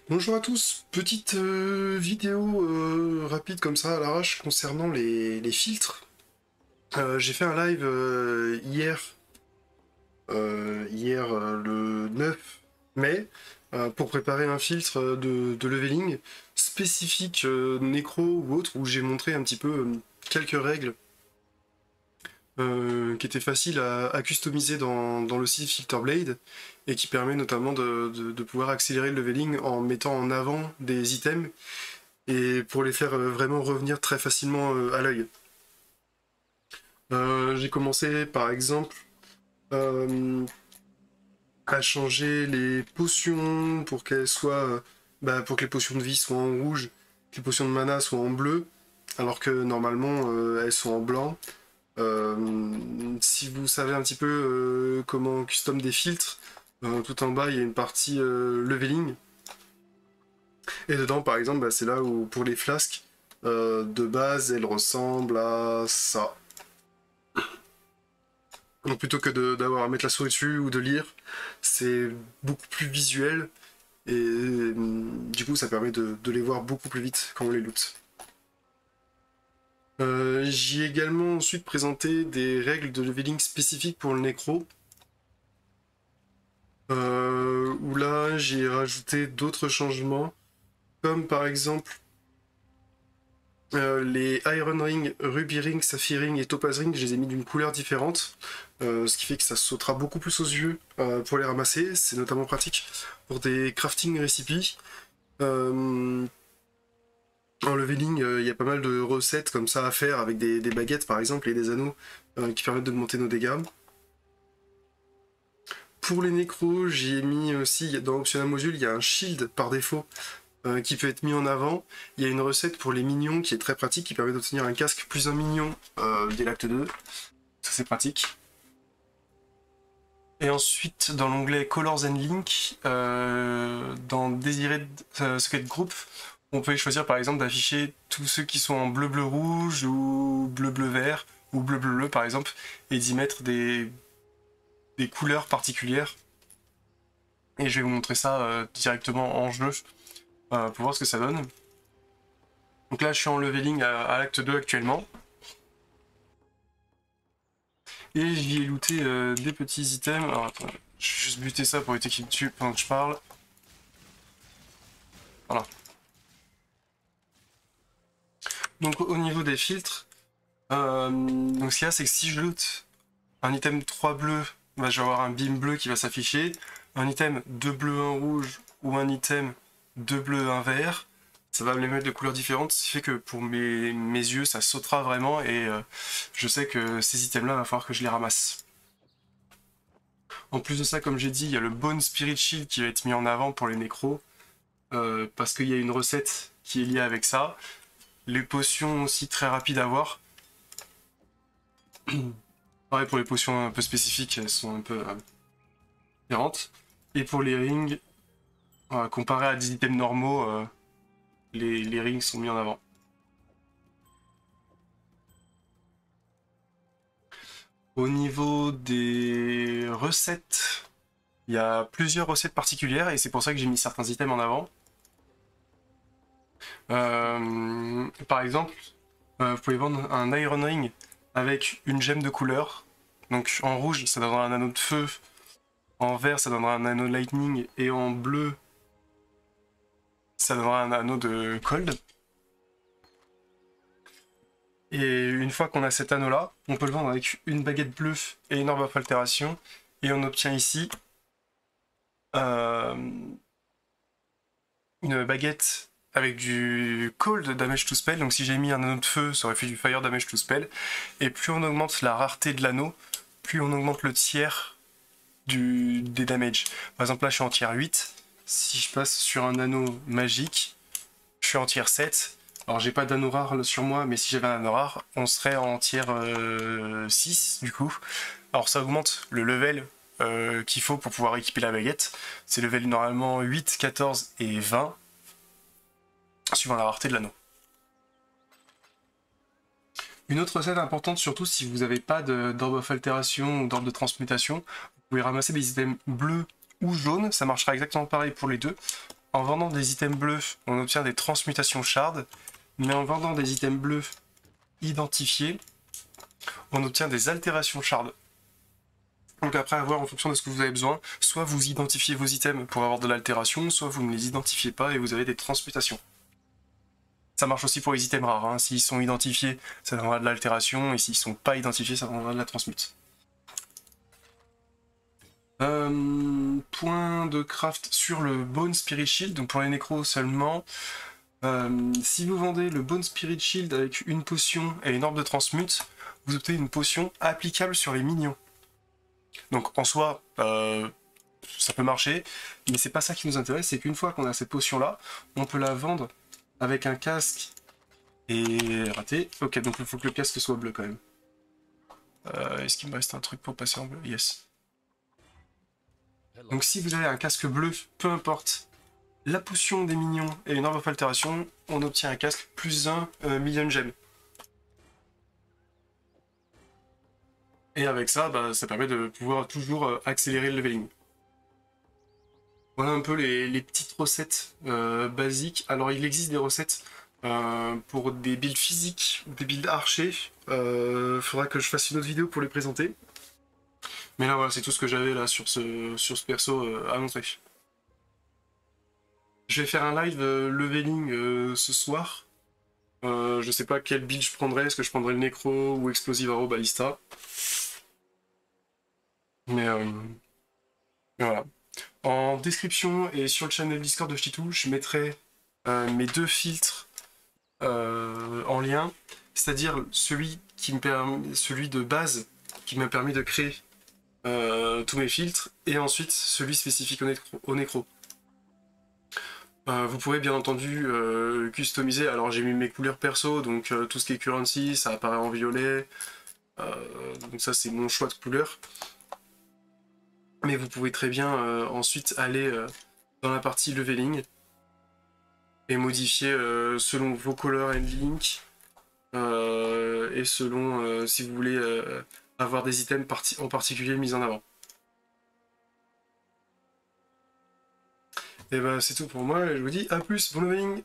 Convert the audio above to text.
Bonjour à tous, petite vidéo rapide comme ça à l'arrache concernant les filtres. J'ai fait un live hier le 9 mai pour préparer un filtre de leveling spécifique nécro ou autre où j'ai montré un petit peu quelques règles qui étaient faciles à customiser dans le site Filterblade et qui permet notamment de pouvoir accélérer le leveling en mettant en avant des items et pour les faire vraiment revenir très facilement à l'œil. J'ai commencé par exemple à changer les potions pour qu'elles soient pour que les potions de vie soient en rouge, que les potions de mana soient en bleu, alors que normalement elles sont en blanc. Si vous savez un petit peu comment on custom des filtres, tout en bas il y a une partie leveling. Et dedans par exemple c'est là où pour les flasques de base elles ressemblent à ça. Donc plutôt que d'avoir à mettre la souris dessus ou de lire, c'est beaucoup plus visuel et du coup ça permet de les voir beaucoup plus vite quand on les loot. J'ai également ensuite présenté des règles de leveling spécifiques pour le nécro. Où là j'ai rajouté d'autres changements, comme par exemple les Iron Ring, Ruby Ring, Sapphire Ring et Topaz Ring, je les ai mis d'une couleur différente, ce qui fait que ça sautera beaucoup plus aux yeux pour les ramasser. C'est notamment pratique pour des crafting recipes. En leveling, il y a pas mal de recettes comme ça à faire avec des baguettes par exemple et des anneaux qui permettent d'augmenter nos dégâts. Pour les nécros, j'ai mis aussi, dans Optional Module, il y a un shield par défaut qui peut être mis en avant. Il y a une recette pour les minions qui est très pratique, qui permet d'obtenir un casque plus un mignon dès l'acte 2. Ça c'est pratique. Et ensuite, dans l'onglet Colors and Link, dans Desired Socket Group, on peut choisir par exemple d'afficher tous ceux qui sont en bleu-bleu-rouge ou bleu-bleu-vert ou bleu-bleu-bleu par exemple, et d'y mettre des couleurs particulières. Et je vais vous montrer ça directement en jeu pour voir ce que ça donne. Donc là je suis en leveling à l'acte 2 actuellement. Et j'y ai looté des petits items. Alors attends, je vais juste buter ça pour éviter qu'il me tue pendant que je parle. Voilà. Donc au niveau des filtres, donc ce qu'il y a c'est que si je loot un item 3 bleu, bah, je vais avoir un beam bleu qui va s'afficher. Un item 2 bleu 1 rouge ou un item 2 bleu 1 vert, ça va me les mettre de couleurs différentes, ce qui fait que pour mes yeux ça sautera vraiment et je sais que ces items là il va falloir que je les ramasse. En plus de ça, comme j'ai dit, il y a le Bone Spirit Shield qui va être mis en avant pour les nécros, parce qu'il y a une recette qui est liée avec ça. Les potions aussi très rapides à voir. Pareil pour les potions un peu spécifiques, elles sont un peu différentes. Et pour les rings, comparé à des items normaux, les rings sont mis en avant. Au niveau des recettes, il y a plusieurs recettes particulières et c'est pour ça que j'ai mis certains items en avant. Par exemple, vous pouvez vendre un Iron Ring avec une gemme de couleur. Donc en rouge, ça donnera un anneau de feu, en vert, ça donnera un anneau de lightning, et en bleu, ça donnera un anneau de cold. Et une fois qu'on a cet anneau-là, on peut le vendre avec une baguette bleue et une orbe of altération, et on obtient ici une baguette avec du cold damage to spell. Donc si j'ai mis un anneau de feu, ça aurait fait du fire damage to spell. Et plus on augmente la rareté de l'anneau, plus on augmente le tiers des damage. Par exemple là je suis en tier 8, si je passe sur un anneau magique, je suis en tier 7. Alors j'ai pas d'anneau rare sur moi, mais si j'avais un anneau rare, on serait en tier 6 du coup. Alors ça augmente le level qu'il faut pour pouvoir équiper la baguette. C'est level normalement 8, 14 et 20, suivant la rareté de l'anneau. Une autre recette importante, surtout si vous n'avez pas d'orbe of altération ou d'orbe de transmutation, vous pouvez ramasser des items bleus ou jaunes, ça marchera exactement pareil pour les deux. en vendant des items bleus, on obtient des transmutations shards, mais en vendant des items bleus identifiés, on obtient des altérations shards. Donc après, à voir en fonction de ce que vous avez besoin, soit vous identifiez vos items pour avoir de l'altération, soit vous ne les identifiez pas et vous avez des transmutations. Ça marche aussi pour les items rares, hein. S'ils sont identifiés, ça donnera de l'altération, et s'ils sont pas identifiés, ça donnera de la transmute. Point de craft sur le Bone Spirit Shield, donc pour les nécros seulement. Si vous vendez le Bone Spirit Shield avec une potion et une orbe de transmute, vous obtenez une potion applicable sur les minions. Donc en soi, ça peut marcher, mais c'est pas ça qui nous intéresse, c'est qu'une fois qu'on a cette potion là, on peut la vendre avec un casque et raté. Ok, donc il faut que le casque soit bleu quand même. Est-ce qu'il me reste un truc pour passer en bleu? Yes. Donc si vous avez un casque bleu, peu importe la potion des minions et une orbe of altération, on obtient un casque plus 1 million gemmes. Et avec ça, bah, ça permet de pouvoir toujours accélérer le leveling. Voilà un peu les petites recettes basiques. Alors il existe des recettes pour des builds physiques, des builds archers. Faudra que je fasse une autre vidéo pour les présenter. Mais là voilà, c'est tout ce que j'avais là sur ce perso à montrer. Je vais faire un live leveling ce soir. Je sais pas quel build je prendrai, est-ce que je prendrai le Necro ou Explosive Arrow Ballista. Mais voilà. En description et sur le channel Discord de Chitou, je mettrai mes deux filtres en lien, c'est-à-dire celui de base qui m'a permis de créer tous mes filtres, et ensuite celui spécifique au nécro. Vous pourrez bien entendu customiser. Alors j'ai mis mes couleurs perso, donc tout ce qui est currency, ça apparaît en violet. Donc ça c'est mon choix de couleur. Mais vous pouvez très bien ensuite aller dans la partie leveling et modifier selon vos colors and link et selon si vous voulez avoir des items en particulier mis en avant. Et ben c'est tout pour moi, et je vous dis à plus, bon leveling!